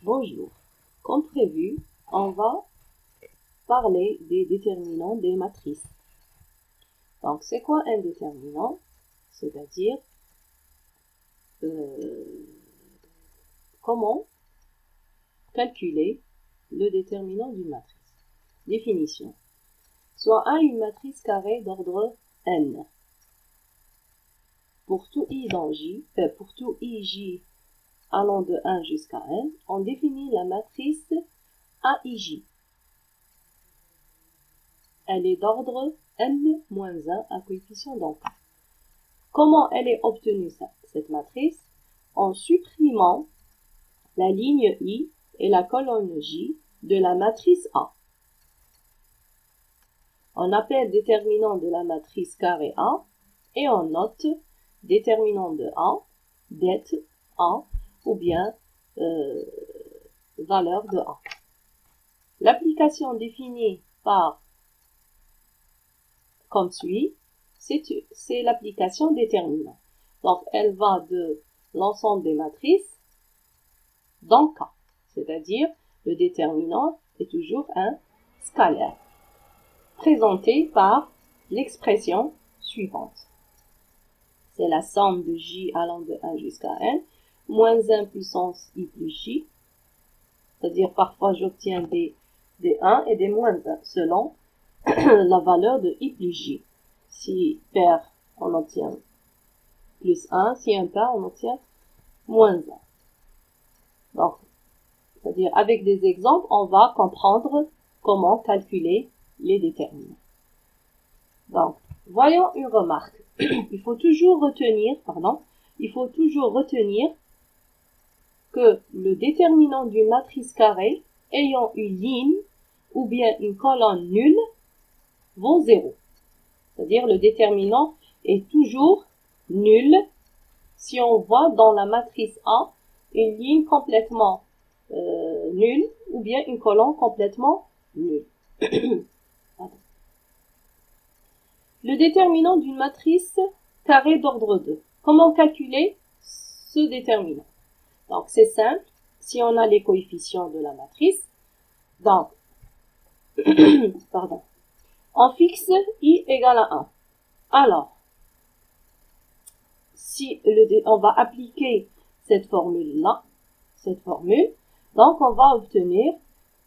Bonjour. Comme prévu, on va parler des déterminants des matrices. Donc, c'est quoi un déterminant? C'est-à-dire, comment calculer le déterminant d'une matrice. Définition. Soit A une matrice carrée d'ordre n. Pour tout I dans J, pour tout IJ allant de 1 jusqu'à n, on définit la matrice AIJ. Elle est d'ordre n-1 à coefficient donc. Comment elle est obtenue, cette matrice? En supprimant la ligne I et la colonne J de la matrice A. On appelle déterminant de la matrice carré A et on note déterminant de A, det A ou bien valeur de A. L'application définie par comme suit, c'est l'application déterminant. Donc, elle va de l'ensemble des matrices dans K. C'est-à-dire, le déterminant est toujours un scalaire, présenté par l'expression suivante. C'est la somme de J allant de 1 jusqu'à n, moins 1 puissance I plus J. C'est-à-dire, parfois, j'obtiens des 1 et des moins 1, selon la valeur de I plus J. Si pair, on obtient plus 1. Si impair, on obtient moins 1. Donc, c'est-à-dire, avec des exemples, on va comprendre comment calculer les déterminants. Donc, voyons une remarque. Il faut toujours retenir que le déterminant d'une matrice carrée ayant une ligne ou bien une colonne nulle vaut 0. C'est-à-dire le déterminant est toujours nul si on voit dans la matrice A une ligne complètement nulle ou bien une colonne complètement nulle. Le déterminant d'une matrice carrée d'ordre 2. Comment calculer ce déterminant? Donc c'est simple, si on a les coefficients de la matrice, donc on fixe I égale à 1. Alors, si on va appliquer cette formule-là, donc on va obtenir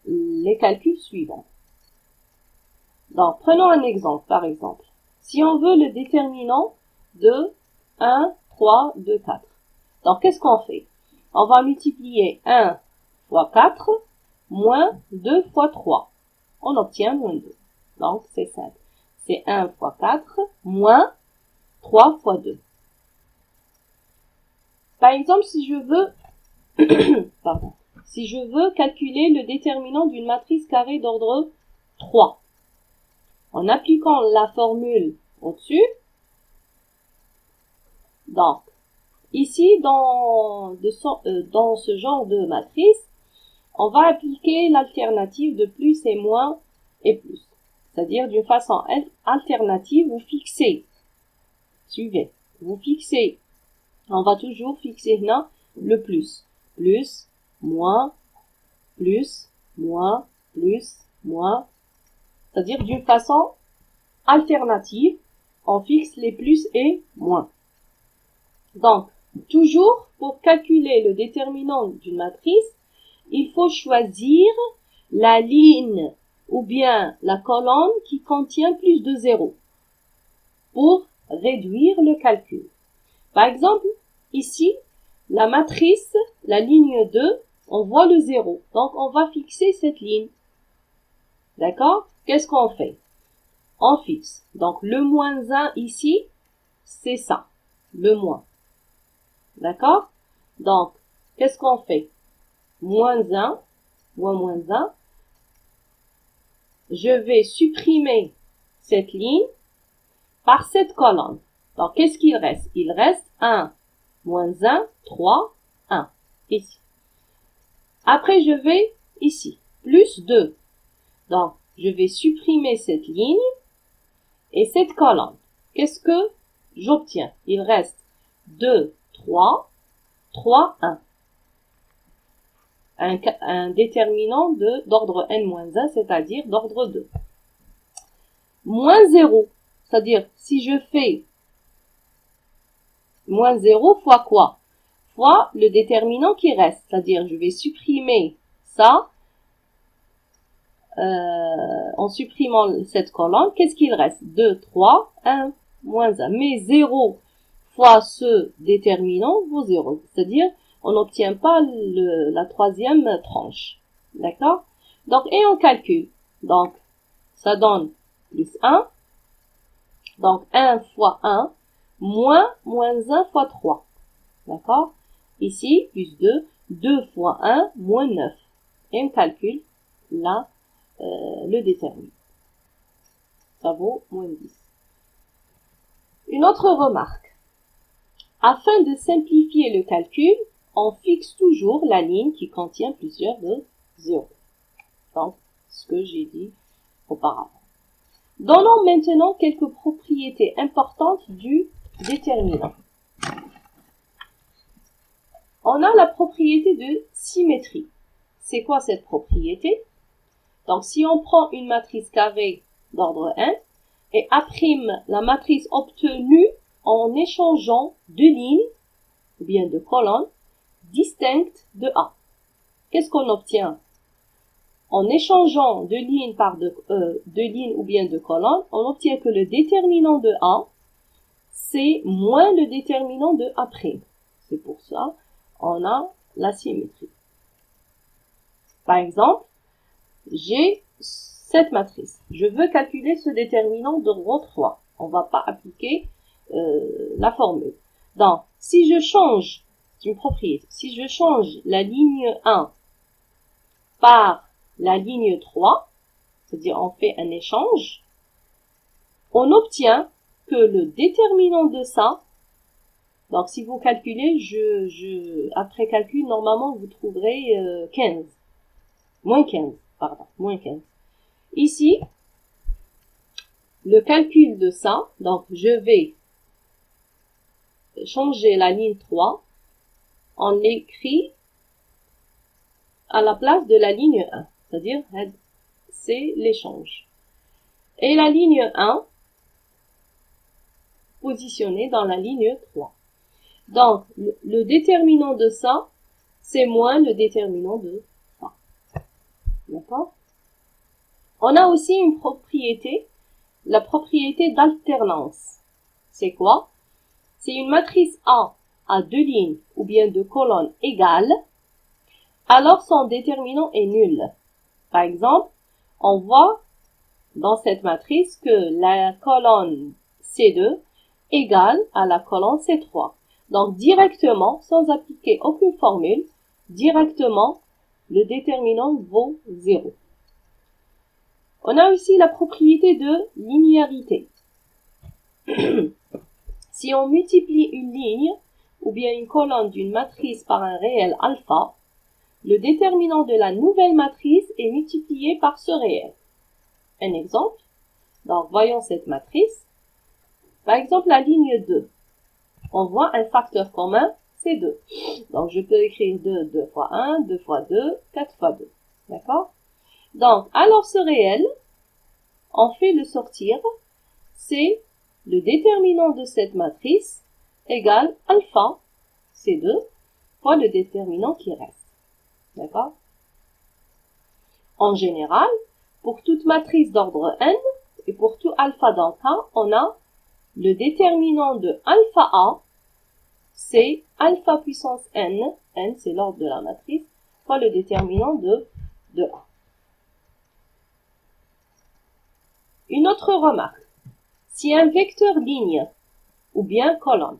les calculs suivants. Donc, prenons un exemple, par exemple. Si on veut le déterminant de 1, 3, 2, 4. Donc, qu'est-ce qu'on fait? On va multiplier 1 fois 4 moins 2 fois 3. On obtient moins 2. Donc, c'est simple. C'est 1 fois 4 moins 3 fois 2. Par exemple, si je veux calculer le déterminant d'une matrice carrée d'ordre 3, en appliquant la formule au-dessus, donc, ici, dans ce genre de matrice, on va appliquer l'alternative de plus et moins et plus. C'est-à-dire, d'une façon alternative, vous fixez. Suivez. Vous fixez. On va toujours fixer là le plus. Plus, moins, plus, moins, plus, moins. C'est-à-dire, d'une façon alternative, on fixe les plus et moins. Donc, toujours, pour calculer le déterminant d'une matrice, il faut choisir la ligne ou bien la colonne qui contient plus de 0 pour réduire le calcul. Par exemple, ici, la matrice, la ligne 2, on voit le 0. Donc, on va fixer cette ligne. D'accord? Qu'est-ce qu'on fait? On fixe. Donc, le moins 1 ici, c'est ça. Le moins. D'accord? Donc, qu'est-ce qu'on fait? Moins 1, moins 1. Je vais supprimer cette ligne par cette colonne. Donc, qu'est-ce qu'il reste? Il reste 1, moins 1, 3, 1. Ici. Après, je vais ici. Plus 2. Donc, je vais supprimer cette ligne et cette colonne. Qu'est-ce que j'obtiens? Il reste 2, 3, 3, 1. un déterminant d'ordre n-1, c'est-à-dire d'ordre 2. Moins 0, c'est-à-dire si je fais moins 0 fois quoi? Fois le déterminant qui reste, c'est-à-dire je vais supprimer ça. En supprimant cette colonne, qu'est-ce qu'il reste? 2, 3, 1, moins 1. Mais 0 fois ce déterminant vaut 0. C'est-à-dire, on n'obtient pas la troisième tranche. D'accord? Donc, et on calcule. Donc, ça donne plus 1. Donc, 1 fois 1, moins 1 fois 3. D'accord? Ici, plus 2. 2 fois 1, moins 9. Et on calcule là le déterminant. Ça vaut moins 10. Une autre remarque. Afin de simplifier le calcul, on fixe toujours la ligne qui contient plusieurs de 0. Donc, ce que j'ai dit auparavant. Donnons maintenant quelques propriétés importantes du déterminant. On a la propriété de symétrie. C'est quoi cette propriété? Donc, si on prend une matrice carrée d'ordre n et A' la matrice obtenue en échangeant deux lignes, ou bien deux colonnes, distinctes de A. Qu'est-ce qu'on obtient? En échangeant deux lignes par deux lignes ou bien deux colonnes, on obtient que le déterminant de A, c'est moins le déterminant de A'. C'est pour ça on a la symétrie. Par exemple, j'ai cette matrice. Je veux calculer ce déterminant de rho 3. On va pas appliquer la formule. Donc, si je change, c'est une propriété, si je change la ligne 1 par la ligne 3, c'est-à-dire on fait un échange, on obtient que le déterminant de ça, donc si vous calculez, après calcul, normalement vous trouverez 15. Moins 15, pardon, moins 15. Ici, le calcul de ça, donc je vais changer la ligne 3, on l'écrit à la place de la ligne 1, c'est-à-dire c'est l'échange. Et la ligne 1, positionnée dans la ligne 3. Donc, le déterminant de ça, c'est moins le déterminant de ça. D'accord? On a aussi une propriété, la propriété d'alternance. C'est quoi? C'est une matrice A à deux lignes ou bien deux colonnes égales, alors son déterminant est nul. Par exemple, on voit dans cette matrice que la colonne C2 égale à la colonne C3. Donc directement, sans appliquer aucune formule, directement, le déterminant vaut 0. On a aussi la propriété de linéarité. Si on multiplie une ligne ou bien une colonne d'une matrice par un réel alpha, le déterminant de la nouvelle matrice est multiplié par ce réel. Un exemple. Donc, voyons cette matrice. Par exemple, la ligne 2. On voit un facteur commun, c'est 2. Donc, je peux écrire 2 fois 1, 2 fois 2, 4 fois 2. D'accord? Donc, alors ce réel, on fait le sortir, c'est le déterminant de cette matrice égale alpha, c'est 2, fois le déterminant qui reste. D'accord? En général, pour toute matrice d'ordre n, et pour tout alpha dans K, on a le déterminant de alpha A, c'est alpha puissance n, n c'est l'ordre de la matrice, fois le déterminant de A. Une autre remarque, si un vecteur ligne ou bien colonne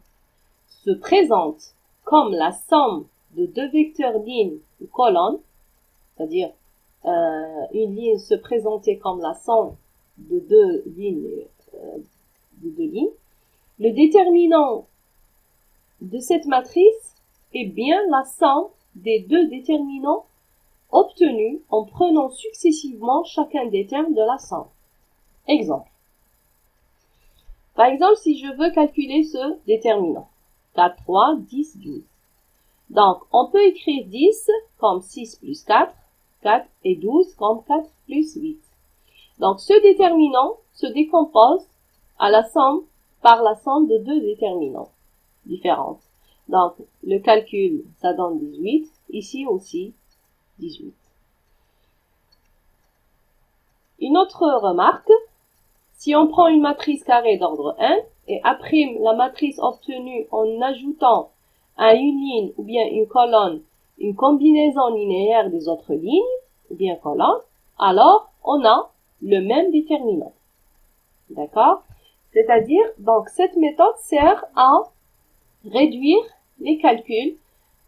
se présente comme la somme de deux vecteurs lignes ou colonnes, c'est-à-dire une ligne se présentait comme la somme de deux lignes, le déterminant de cette matrice est bien la somme des deux déterminants obtenus en prenant successivement chacun des termes de la somme. Exemple. Par exemple, si je veux calculer ce déterminant, 4, 3, 10, 12. Donc, on peut écrire 10 comme 6 plus 4, 4 et 12 comme 4 plus 8. Donc, ce déterminant se décompose à la somme, par la somme de deux déterminants différents. Donc, le calcul, ça donne 18. Ici aussi, 18. Une autre remarque, si on prend une matrice carrée d'ordre 1 et après la matrice obtenue en ajoutant à une ligne ou bien une colonne une combinaison linéaire des autres lignes ou bien colonnes, alors on a le même déterminant. D'accord? C'est-à-dire, donc cette méthode sert à réduire les calculs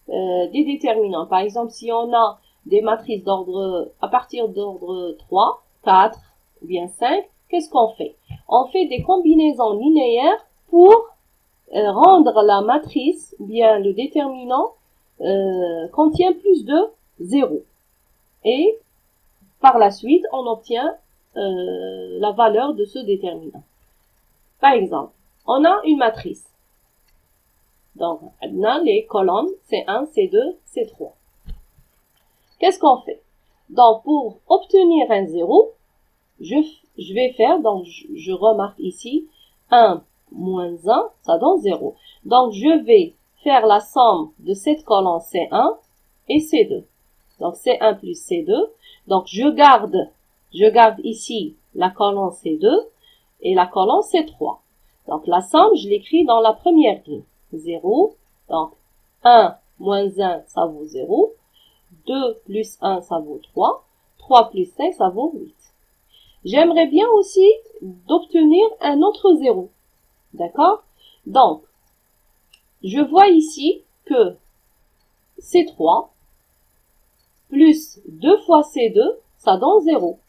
des déterminants. Par exemple, si on a des matrices d'ordre à partir d'ordre 3, 4 ou bien 5, qu'est-ce qu'on fait? On fait des combinaisons linéaires pour rendre la matrice, ou bien le déterminant, contient plus de 0. Et par la suite, on obtient la valeur de ce déterminant. Par exemple, on a une matrice. Donc, on a les colonnes C1, C2, C3. Qu'est-ce qu'on fait? Donc, pour obtenir un 0, je vais faire, donc je remarque ici, 1 moins 1, ça donne 0. Donc, je vais faire la somme de cette colonne C1 et C2. Donc, C1 plus C2. Donc, je garde ici la colonne C2 et la colonne C3. Donc, la somme, je l'écris dans la première ligne. 0. Donc, 1 moins 1, ça vaut 0. 2 plus 1, ça vaut 3. 3 plus 5, ça vaut 8. J'aimerais bien aussi d'obtenir un autre 0. D'accord? Donc, je vois ici que C3 plus 2 fois C2, ça donne 0.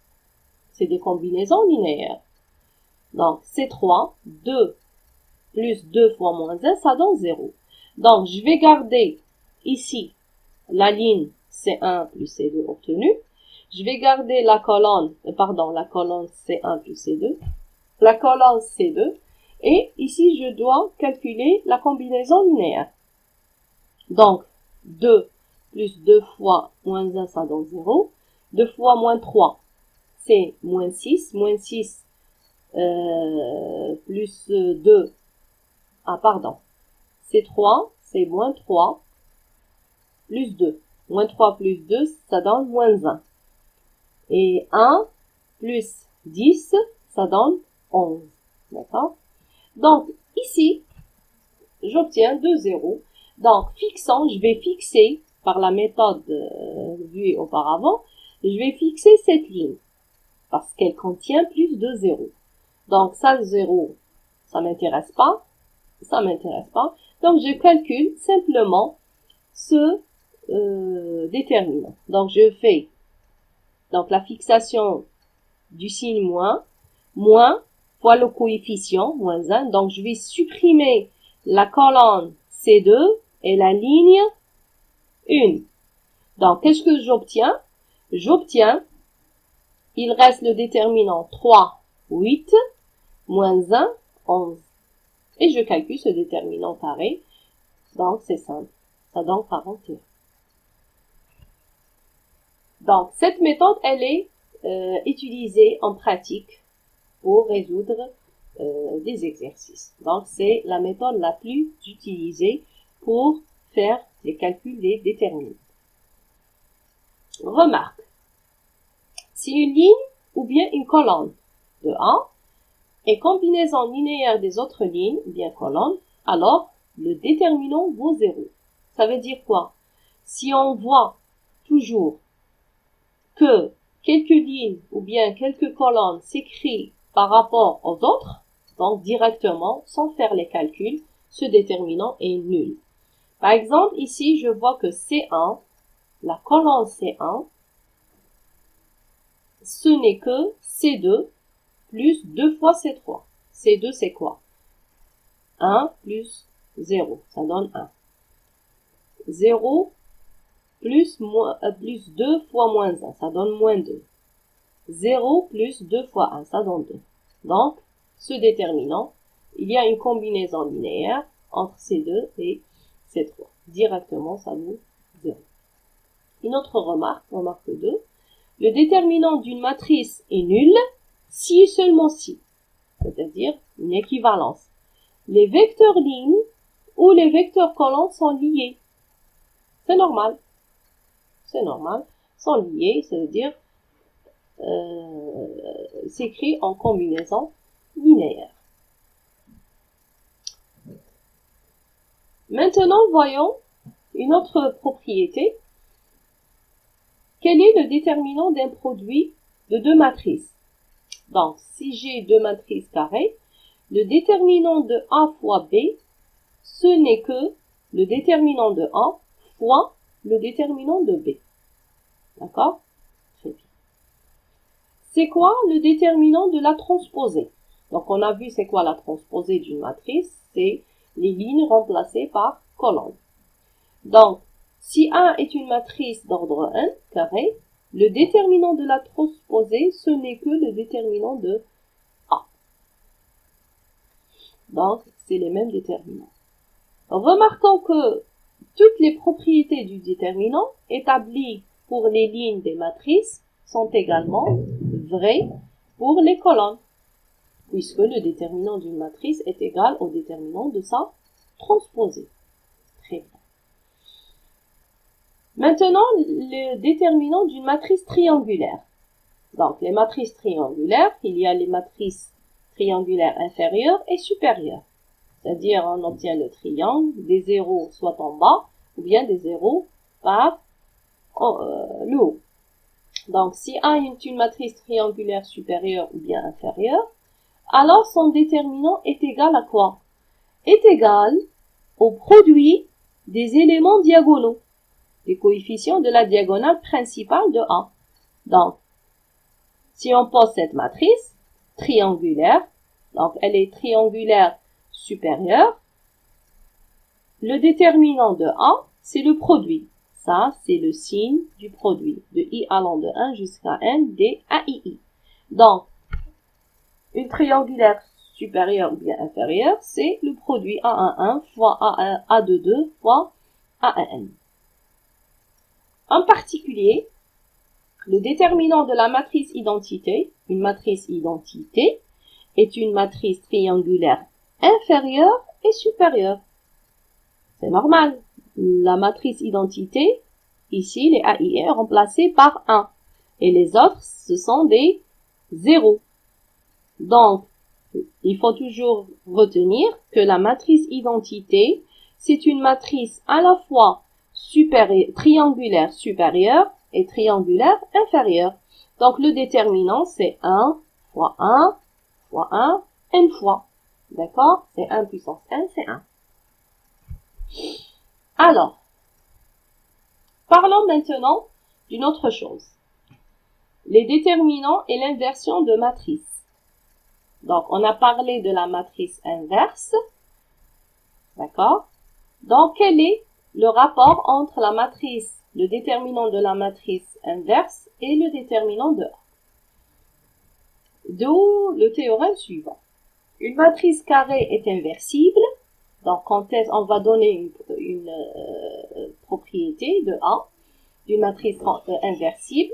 C'est des combinaisons linéaires. Donc, C3, 2 plus 2 fois moins 1, ça donne 0. Donc, je vais garder ici la ligne C1 plus C2 obtenue. Je vais garder la colonne C1 plus C2, la colonne C2, et ici, je dois calculer la combinaison linéaire. Donc, 2 plus 2 fois moins 1, ça donne 0. 2 fois moins 3, c'est moins 6. Moins 6 plus 2, c'est 3, c'est moins 3 plus 2. Moins 3 plus 2, ça donne moins 1. Et 1 plus 10, ça donne 11. D'accord? Donc, ici, j'obtiens 2 zéros. Donc, je vais fixer, par la méthode vue auparavant, je vais fixer cette ligne, parce qu'elle contient plus de 0. Donc, ça, 0, ça m'intéresse pas. Donc, je calcule simplement ce déterminant. Donc, je fais la fixation du signe moins fois le coefficient, moins 1. Donc, je vais supprimer la colonne C2 et la ligne 1. Donc, qu'est-ce que j'obtiens? Il reste le déterminant 3, 8, moins 1, 11. Et je calcule ce déterminant carré. Donc, c'est simple. Ça donne 41. Donc, cette méthode, elle est utilisée en pratique pour résoudre des exercices. Donc, c'est la méthode la plus utilisée pour faire les calculs des déterminants. Remarque. Si une ligne ou bien une colonne de A est combinaison linéaire des autres lignes ou bien colonnes, alors le déterminant vaut 0. Ça veut dire quoi? Si on voit toujours que quelques lignes ou bien quelques colonnes s'écrivent par rapport aux autres, donc directement, sans faire les calculs, ce déterminant est nul. Par exemple, ici, je vois que C1, la colonne C1, ce n'est que C2 plus 2 fois C3. C2, c'est quoi? 1 plus 0, ça donne 1. 0 plus 2 fois moins 1, ça donne moins 2. 0 plus 2 fois 1, ça donne 2. Donc, ce déterminant, il y a une combinaison linéaire entre C2 et C3. Directement, ça vaut 0. Une autre remarque, remarque 2. Le déterminant d'une matrice est nul si et seulement si, c'est-à-dire une équivalence. Les vecteurs lignes ou les vecteurs collants sont liés. C'est normal. C'est normal. Sont liés, c'est-à-dire s'écrit en combinaison linéaire. Maintenant, voyons une autre propriété. Quel est le déterminant d'un produit de deux matrices? Donc, si j'ai deux matrices carrées, le déterminant de A fois B, ce n'est que le déterminant de A fois le déterminant de B. D'accord? Très bien. C'est quoi le déterminant de la transposée? Donc, on a vu c'est quoi la transposée d'une matrice, c'est les lignes remplacées par colonnes. Donc, si A est une matrice d'ordre 1 carré, le déterminant de la transposée, ce n'est que le déterminant de A. Donc, c'est les mêmes déterminants. Remarquons que toutes les propriétés du déterminant établies pour les lignes des matrices sont également vraies pour les colonnes, puisque le déterminant d'une matrice est égal au déterminant de sa transposée. Très bien. Maintenant, le déterminant d'une matrice triangulaire. Donc, les matrices triangulaires, il y a les matrices triangulaires inférieures et supérieures. C'est-à-dire, on obtient le triangle, des zéros soit en bas, ou bien des zéros par le haut. Donc, si A est une matrice triangulaire supérieure ou bien inférieure, alors son déterminant est égal à quoi? Est égal au produit des éléments diagonaux, des coefficients de la diagonale principale de A. Donc, si on pose cette matrice triangulaire, donc elle est triangulaire supérieure, le déterminant de A, c'est le produit. Ça, c'est le signe du produit, de I allant de 1 jusqu'à n des AII. Donc, une triangulaire supérieure ou bien inférieure, c'est le produit A11 fois A1, A22 fois A1n. En particulier, le déterminant de la matrice identité, une matrice identité, est une matrice triangulaire inférieure et supérieure. C'est normal. La matrice identité, ici, les AIE est remplacée par 1. Et les autres, ce sont des zéros. Donc, il faut toujours retenir que la matrice identité, c'est une matrice à la fois triangulaire supérieure et triangulaire inférieure. Donc, le déterminant, c'est 1 fois 1 fois 1, n fois. D'accord? C'est 1 puissance n, c'est 1. Alors, parlons maintenant d'une autre chose. Les déterminants et l'inversion de matrice. Donc, on a parlé de la matrice inverse. D'accord? Donc, quel est le rapport entre la matrice, le déterminant de la matrice inverse et le déterminant de A? D'où le théorème suivant. Une matrice carrée est inversible. Donc, quand on va donner une propriété de A, d'une matrice inversible.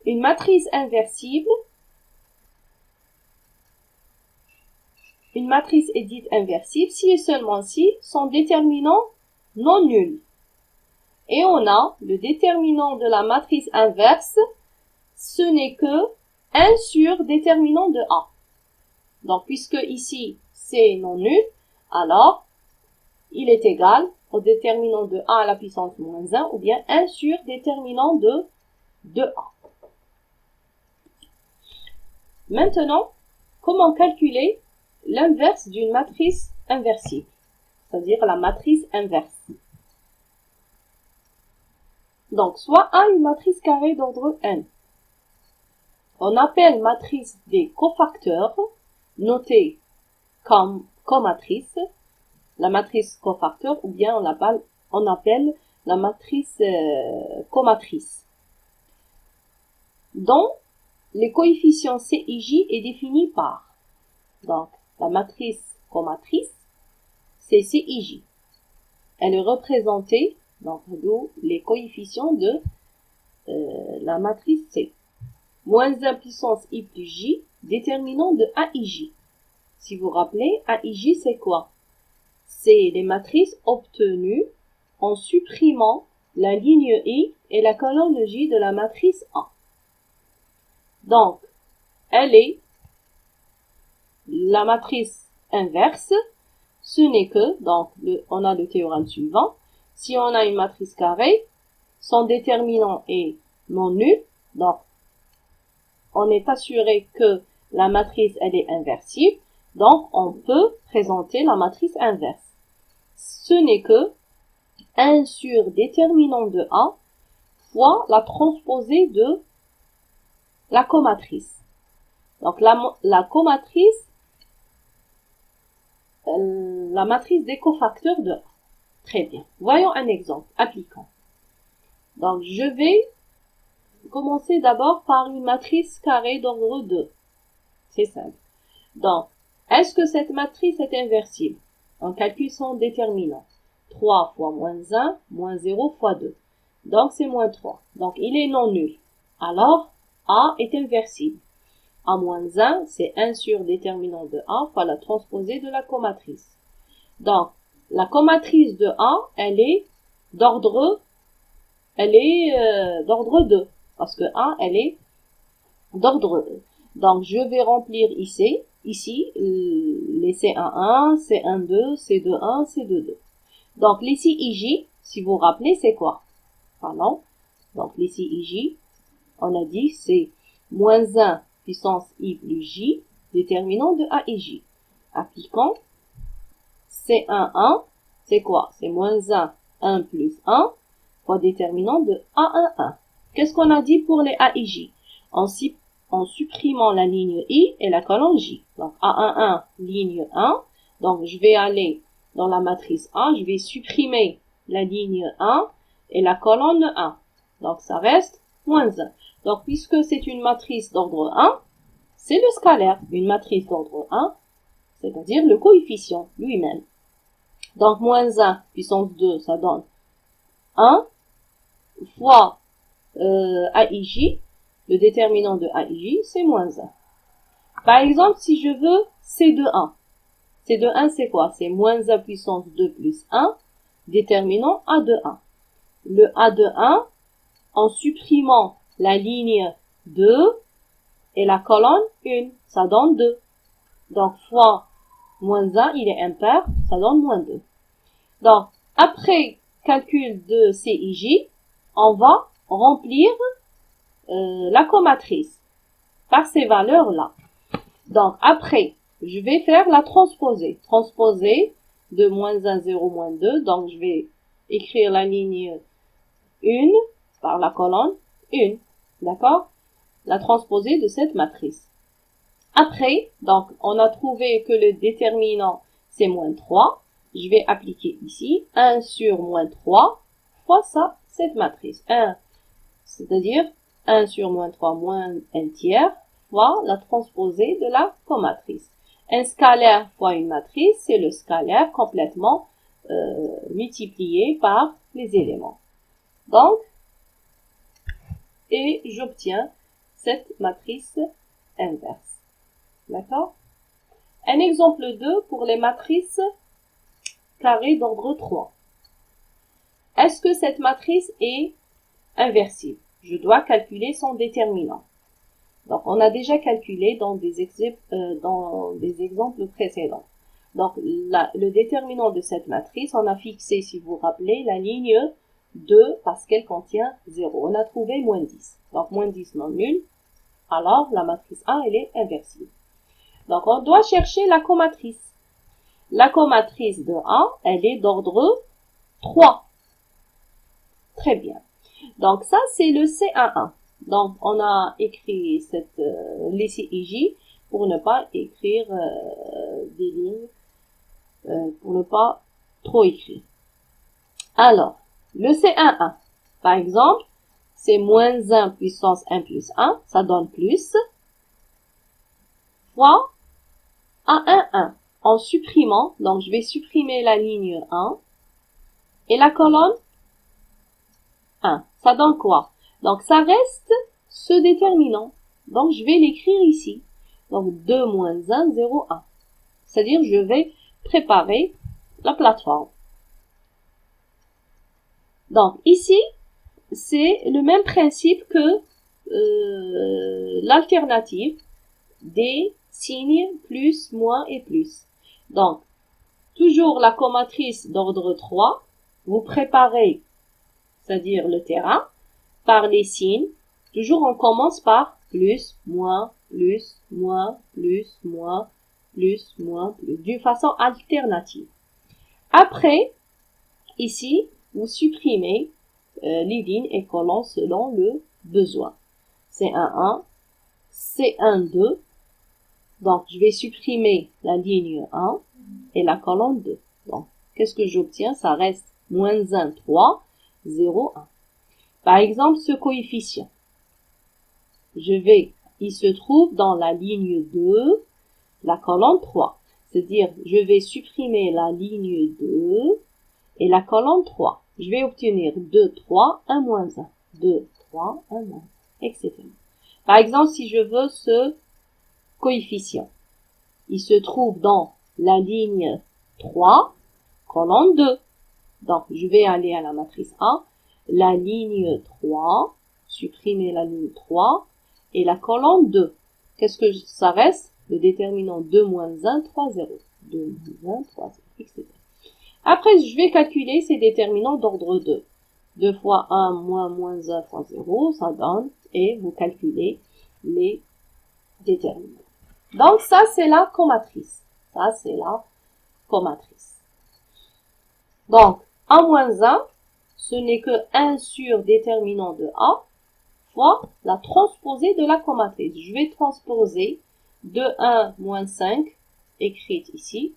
Une matrice inversible, une matrice est dite inversible si et seulement si son déterminant non nul. Et on a le déterminant de la matrice inverse, ce n'est que 1 sur déterminant de A. Donc, puisque ici, c'est non nul, alors, il est égal au déterminant de A à la puissance moins 1, ou bien 1 sur déterminant de A. Maintenant, comment calculer l'inverse d'une matrice inversible, c'est-à-dire la matrice inverse? Donc, soit A une matrice carrée d'ordre n. On appelle matrice des cofacteurs, notée comme comatrice, la matrice cofacteur, ou bien on appelle la matrice comatrice, dont les coefficients C et J est défini par, donc, la matrice comatrice, c'est C et J. Elle est représentée Donc, d'où les coefficients de la matrice C. Moins 1 puissance I plus J, déterminant de A I J. Si vous vous rappelez, A I J, c'est quoi? C'est les matrices obtenues en supprimant la ligne I et la colonne J de la matrice A. Donc, elle est la matrice inverse. Ce n'est que, donc, on a le théorème suivant. Si on a une matrice carrée, son déterminant est non nul. Donc, on est assuré que la matrice, elle est inversible. Donc, on peut présenter la matrice inverse. Ce n'est que 1 sur déterminant de A fois la transposée de la comatrice. Donc, la comatrice, la matrice des cofacteurs de A. Très bien. Voyons un exemple. Appliquons. Donc, je vais commencer d'abord par une matrice carrée d'ordre 2. C'est simple. Donc, est-ce que cette matrice est inversible? On calcule son déterminant. 3 fois moins 1, moins 0 fois 2. Donc, c'est moins 3. Donc, il est non nul. Alors, A est inversible. A moins 1, c'est 1 sur déterminant de A fois la transposée de la comatrice. Donc, la comatrice de A, elle est d'ordre 2. Parce que A, elle est d'ordre 2. Donc, je vais remplir ici les C11, C12, C21, C22. Donc, les CIJ, si vous vous rappelez, c'est quoi? Pardon. Donc, les CIJ, on a dit, c'est moins 1 puissance I plus J, déterminant de A et J. Appliquons. C11, c'est quoi? C'est moins 1 plus 1, fois déterminant de A11. Qu'est-ce qu'on a dit pour les A et J? En supprimant la ligne I et la colonne J. Donc, A11, ligne 1. Donc, je vais aller dans la matrice A, je vais supprimer la ligne 1 et la colonne 1. Donc, ça reste moins 1. Donc, puisque c'est une matrice d'ordre 1, c'est le scalaire. Une matrice d'ordre 1, c'est-à-dire le coefficient lui-même. Donc, moins 1 puissance 2, ça donne 1 fois AIJ. Le déterminant de AIJ, c'est moins 1. Par exemple, si je veux C21. C21, c'est quoi? C'est moins 1 puissance 2 plus 1, déterminant A21. Le A21, en supprimant la ligne 2 et la colonne 1, ça donne 2. Donc, fois moins 1, il est impair, ça donne moins 2. Donc, après calcul de CIJ, on va remplir la comatrice par ces valeurs-là. Donc, après, je vais faire la transposée. Transposée de moins 1, 0, moins 2. Donc, je vais écrire la ligne 1 par la colonne 1. D'accord? La transposée de cette matrice. Après, donc, on a trouvé que le déterminant, c'est moins 3. Je vais appliquer ici 1 sur moins 3 fois ça, cette matrice. 1, c'est-à-dire 1 sur moins 3 moins 1 tiers fois la transposée de la comatrice. Un scalaire fois une matrice, c'est le scalaire complètement multiplié par les éléments. Donc, et j'obtiens cette matrice inverse. D'accord? Un exemple 2 pour les matrices carrées d'ordre 3. Est-ce que cette matrice est inversible? Je dois calculer son déterminant. Donc, on a déjà calculé dans des exemples précédents. Donc, le déterminant de cette matrice, on a fixé, si vous vous rappelez, la ligne 2 parce qu'elle contient 0. On a trouvé moins 10. Donc, moins 10 non nul. Alors, la matrice A, elle est inversible. Donc, on doit chercher la comatrice. La comatrice de A, elle est d'ordre 3. Très bien. Donc, ça, c'est le C11. Donc, on a écrit les CIJ pour ne pas écrire des lignes, pour ne pas trop écrire. Alors, le C11, par exemple, c'est moins 1 puissance 1 plus 1, ça donne plus, fois A11. En supprimant, donc je vais supprimer la ligne 1 et la colonne 1. Ça donne quoi? Donc, ça reste ce déterminant. Donc, je vais l'écrire ici. Donc, 2 moins 1, 0, 1. C'est-à-dire, je vais préparer la plateforme. Donc, ici, c'est le même principe que l'alternative des signes plus, moins et plus. Donc, toujours la comatrice d'ordre 3, vous préparez, c'est-à-dire le terrain, par les signes. Toujours on commence par plus, moins, plus, moins, plus, moins, plus, moins, plus, d'une façon alternative. Après, ici, vous supprimez les lignes et colonnes selon le besoin. C'est un 1, c'est un 2. Donc, je vais supprimer la ligne 1 et la colonne 2. Donc, qu'est-ce que j'obtiens? Ça reste moins 1, 3, 0, 1. Par exemple, ce coefficient, il se trouve dans la ligne 2, la colonne 3. C'est-à-dire, je vais supprimer la ligne 2 et la colonne 3. Je vais obtenir 2, 3, 1, moins 1. 2, 3, 1, moins 1, etc. Par exemple, si je veux ce coefficient, il se trouve dans la ligne 3, colonne 2. Donc, je vais aller à la matrice A, la ligne 3, supprimer la ligne 3, et la colonne 2. Qu'est-ce que ça reste? Le déterminant 2 moins 1, 3, 0. 2 moins 1, 3, 0, etc. Après, je vais calculer ces déterminants d'ordre 2. 2 fois 1 moins 1 fois 0, ça donne, et vous calculez les déterminants. Donc, ça, c'est la comatrice. Ça, c'est la comatrice. Donc, 1 moins 1, ce n'est que 1 sur déterminant de A fois la transposée de la comatrice. Je vais transposer de 1 moins 5, écrite ici,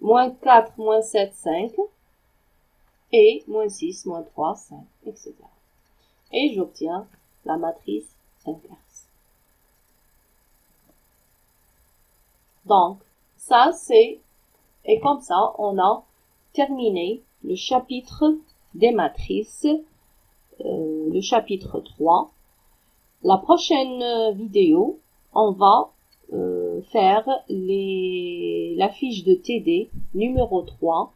moins 4, moins 7, 5, et moins 6, moins 3, 5, etc. Et j'obtiens la matrice inverse. Donc, ça c'est, et comme ça, on a terminé le chapitre des matrices, le chapitre 3. La prochaine vidéo, on va faire la fiche de TD numéro 3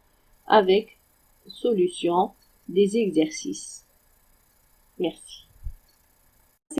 avec solution des exercices. Merci.